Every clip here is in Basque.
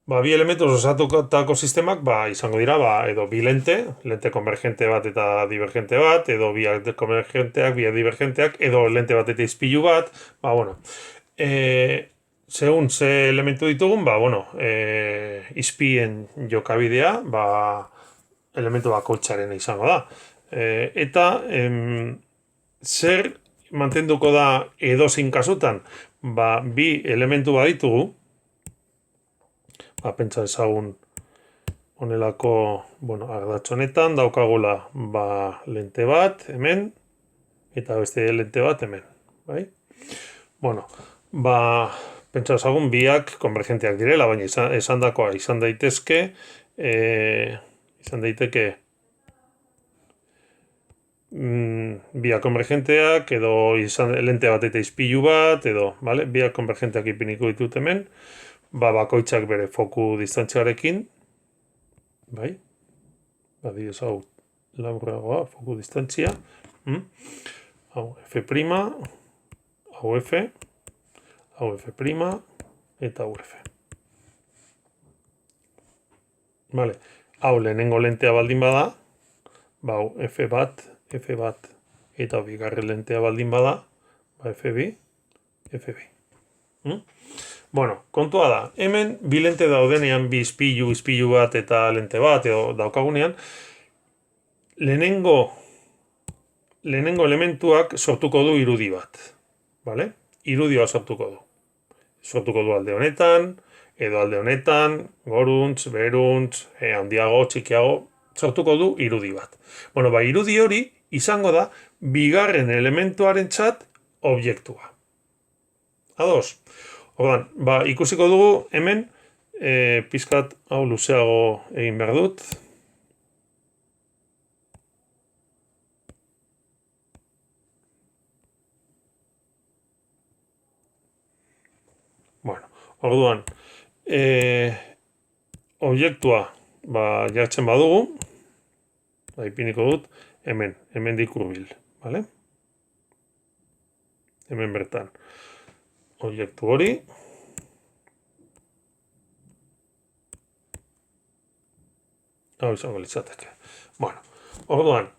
Bi elementuz osatutako sistemak izango dira edo bi lente konvergente bat eta divergente bat, edo bi konvergenteak, bi divergenteak, edo lente bat eta izpilu bat, bueno. Segun ze elementu ditugun, izpien jokabidea, elementu bakoitzaren izango da. Eta zer mantenduko da edozein kasutan, bi elementu baditugu, pentsa ezagun honelako, ardatz honetan daukagula lente bat hemen eta beste lente bat hemen, bai? Pentsa ezagun biak konvergenteak direla, baina esandakoa izan daiteke biak konvergenteak edo lente bat eta izpilu bat edo, vale? Biak konvergenteak ipiniko ditut hemen, bakoitzak bere foku distantziarekin, bai? Badidez hau laburragoa, foku distantzia, hau F', hau F, hau F', eta hau F. Vale, hau lehenengo lentea baldin bada, hau F bat, eta bigarren lentea baldin bada, F2, F2. Kontua da, hemen bi lente daudenean bi izpilu bat eta lente bat edo daukagunean, lehenengo elementuak sortuko du irudi bat, vale? Irudioa sortuko du. Sortuko du alde honetan, edo alde honetan, goruntz, beruntz, handiago, txikiago, sortuko du irudi bat. Irudi hori izango da bigarren elementuarentzat objektua. Ados? Ordan, ikusiko dugu hemen, pizkat hau luzeago egin behar dut. Orduan, objektua jartzen badugu, ipiniko dut, hemen dikurbil, vale? Hemen bertan. Objektu hori. Hau izango litzateke. Orduan,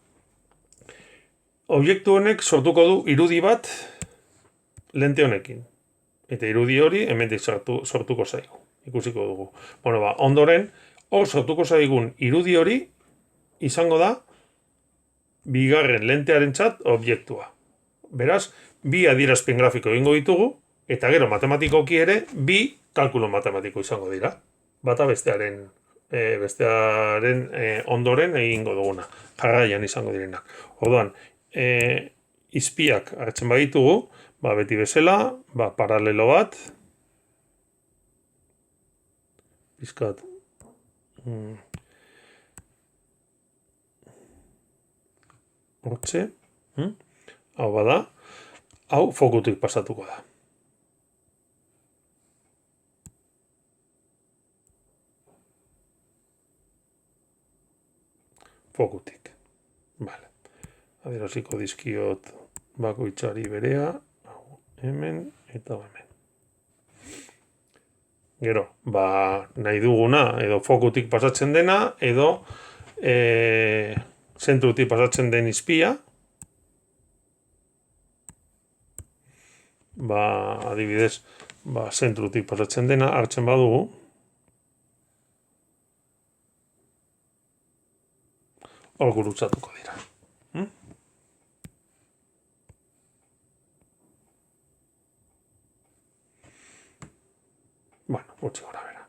objektu honek sortuko du irudi bat lente honekin. Eta irudi hori hemendik sortuko zaigu. Ikusiko dugu. Ondoren, hor sortuko zaigun irudi hori izango da bigarren lentearentzat objektua. Beraz, bi adierazpen grafiko egingo ditugu, eta gero matematikoki ere bi kalkulo matematiko izango dira. Bata bestearen ondoren egingo duguna. Jarraian izango direnak. Orduan, izpiak hartzen baditugu, beti bezala, paralelo bat, pizkat, hortxe, hau bada, hau fokutik pasatuko da. Fokutik. Vale. Adieraziko dizkiot bakoitzari berea, hemen eta hemen. Gero, nahi duguna, edo fokutik pasatzen dena, edo zentrutik pasatzen den izpia, adibidez, zentrutik pasatzen dena hartzen badugu, hor gurutzatuko dira. Gutxi gora bera.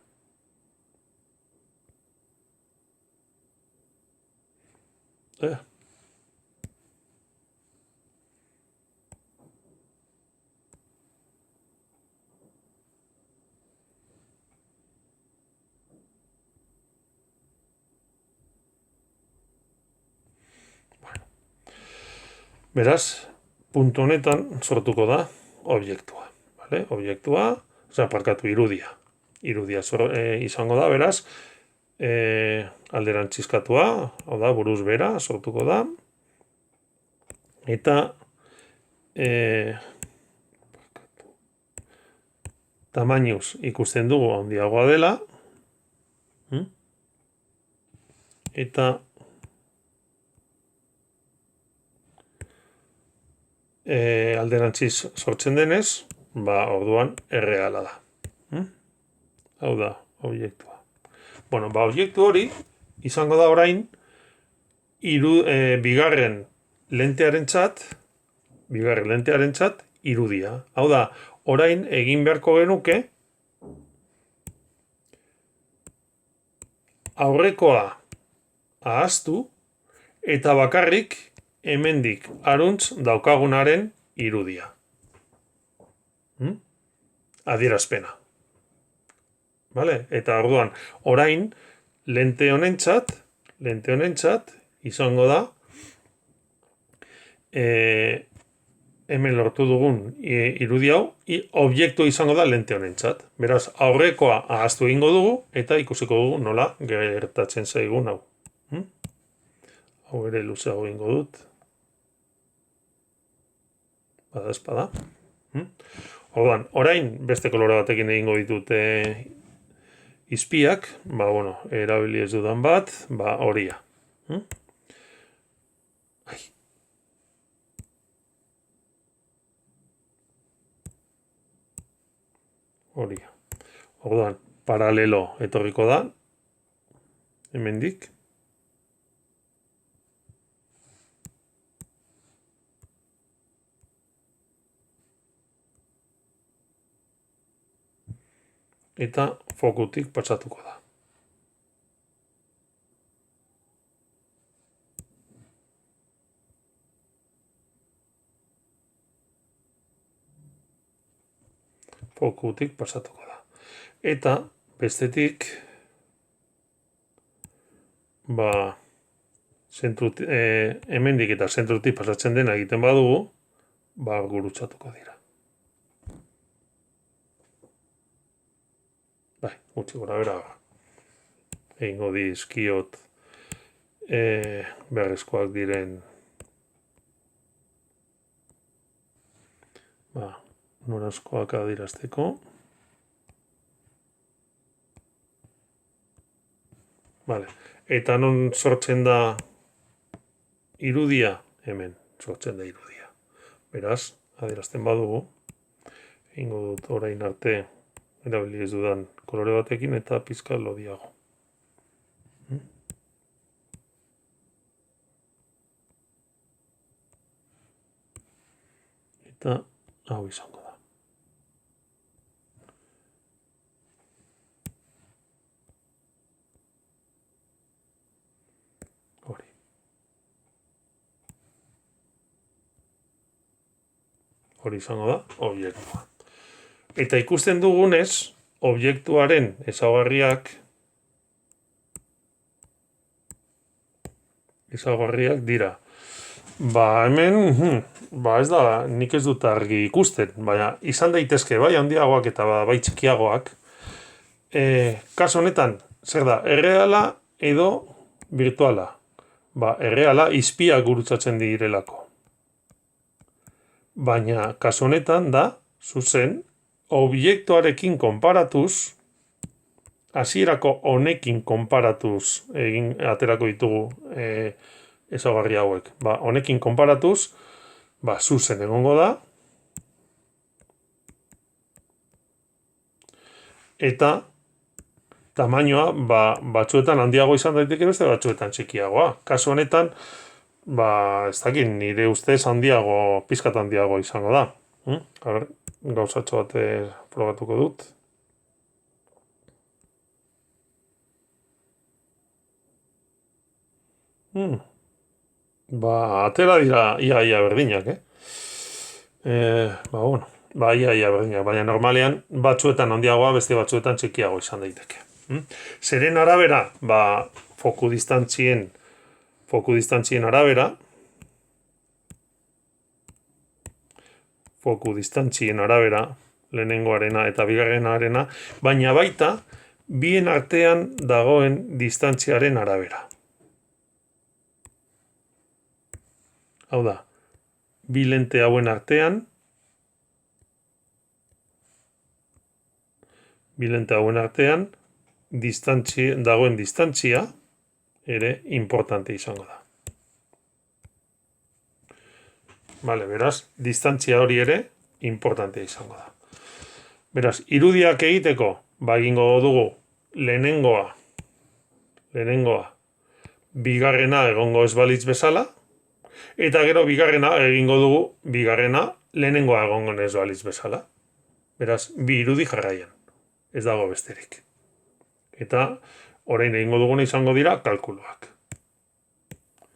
Beraz, puntu honetan sortuko da objektua. Objektua, parkatu irudia. Irudia izango da, beraz, alderantzizkatua, hau da, buruz bera, sortuko da. Eta tamainuz ikusten dugu handiagoa dela, Eta alderantziz sortzen denez, orduan erreala da. Hau da, obiektua. Bueno, obiektu hori izango da orain bigarren lentearentzat irudia. Hau da, orain egin beharko genuke aurrekoa ahaztu eta bakarrik hemendik aruntz daukagunaren irudia. Adierazpena. Vale? Eta orduan, orain lente honentzat izango da hemen lortu dugun irudi hau obiektu izango da lente honentzat. Beraz, aurrekoa ahaztu egingo dugu eta ikusiko dugu nola gertatzen zaigun hau. Hau ere luzeago egingo dut. Bada espada. Orduan, orain beste kolore batekin egingo ditut izpiak, erabili ez dudan bat, horia. Horia. Orduan, paralelo etorriko da, hemendik. Eta fokutik pasatuko da. Fokutik pasatuko da. Eta bestetik hemendik eta zentrutik pasatzen dena egiten badugu, gurutzatuko dira. Gutxi gora bera egingo dizkiot beharrezkoak diren norazkoak adierazteko. Eta non sortzen da irudia? Hemen sortzen da irudia. Beraz, adierazten badugu, egingo dut orain arte erabili ez dudan kolore batekin eta pizka lodiago. Eta hau izango da. Hori. Hori izango da obiektua. Eta ikusten dugunez, obiektuaren ezaugarriak dira. Hemen, ez da, nik ez dut argi ikusten, baina izan daitezke, bai handiagoak eta bai txikiagoak. Kasu honetan, zer da, erreala edo virtuala? Erreala izpiak gurutzatzen direlako. Baina kasu honetan da, zuzen, obiektuarekin konparatuz, hasierako honekin konparatuz aterako ditugu ezaugarri hauek. Honekin konparatuz, zuzen egongo da, eta tamainoa batzuetan handiago izan daiteke beste batzuetan txikiagoa. Kasu honetan, ez dakit, nire ustez pizkat handiago izango da. Gauzatxo bat probatuko dut. Atera dira ia berdinak, ia berdinak, baina normalean batzuetan handiagoa, beste batzuetan txikiago izan daiteke. Zeren arabera, foku distantzien arabera, lehenengoarena eta bigarrenarena, baina baita bien artean dagoen distantziaren arabera. Hau da, bi lente hauen artean, dagoen distantzia ere importante izango da. Vale, beraz, distantzia hori ere importante izango da. Beraz, irudiak egiteko, egingo dugu lehenengoa, bigarrena egongo ez balitz bezala, eta gero bigarrena egingo dugu bigarrena lehenengoa egongo ez balitz bezala. Beraz, bi irudi jarraian, ez dago besterik. Eta orain egingo duguna izango dira kalkuluak.